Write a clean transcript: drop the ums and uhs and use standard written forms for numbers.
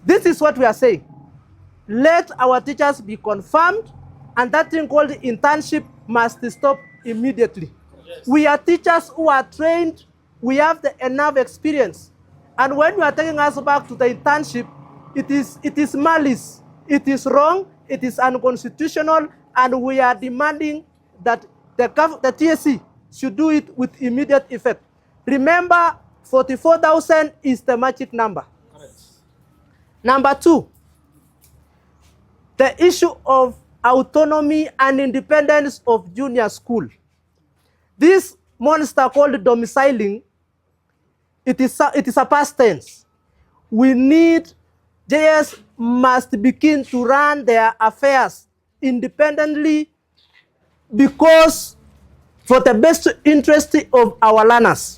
This is what we are saying. Let our teachers be confirmed, and that thing called internship must stop immediately. Yes. We are teachers who are trained, we have the enough experience. And when you are taking us back to the internship, it is malice, it is wrong, it is unconstitutional, and we are demanding that the TSC should do it with immediate effect. Remember, 44,000 is the magic number. Correct. Number two, the issue of autonomy and independence of junior school. This monster called domiciling, it is a past tense. We need, JS must begin to run their affairs independently, because for the best interest of our learners.